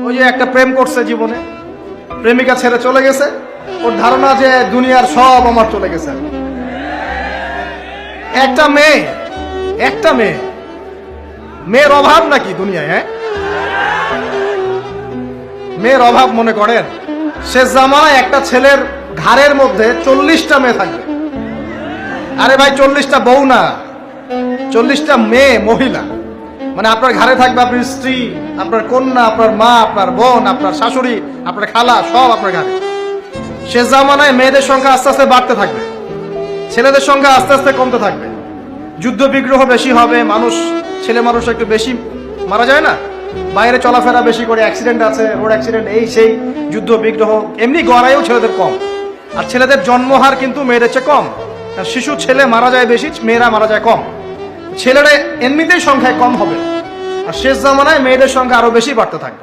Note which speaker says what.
Speaker 1: ওই যে একটা প্রেম করছে জীবনে, প্রেমিকা ছেড়ে চলে গেছে, ওর ধারণা যে দুনিয়ার সব আমার চলে গেছে। একটা মেয়ে, মেয়ের অভাব নাকি দুনিয়ায়? হ্যাঁ, মেয়ের অভাব মনে করেন? শেষ জামানায় একটা ছেলের ঘাড়ের মধ্যে 40টা মেয়ে থাকবে। আরে ভাই, 40টা বউ না, 40টা মেয়ে, মহিলা। মানে আপনার ঘাড়ে থাকবে আপনার স্ত্রী, আপনার কন্যা, আপনার মা, আপনার বোন, আপনার শাশুড়ি, আপনার খালা, সব আপনার ঘাড়ে। শেষ জামানায় মেয়েদের সংখ্যা আস্তে আস্তে বাড়তে থাকবে, ছেলেদের সংখ্যা আস্তে আস্তে কমতে থাকবে। যুদ্ধ বিগ্রহ বেশি হবে, ছেলে মানুষ একটু বেশি মারা যায় না, বাইরে চলাফেরা বেশি করে, অ্যাক্সিডেন্ট আছে, রোড অ্যাক্সিডেন্ট, এই সেই, যুদ্ধ বিগ্রহ। এমনি গড়াইও ছেলেদের কম, আর ছেলেদের জন্মহার কিন্তু মেয়েদের চেয়ে কম। শিশু ছেলে মারা যায় বেশি, মেয়েরা মারা যায় কম। ছেলেরা এমনিতেই সংখ্যায় কম হবে, আর শেষ জামানায় মেয়েদের সংখ্যা আরো বেশি বাড়তে থাকবে।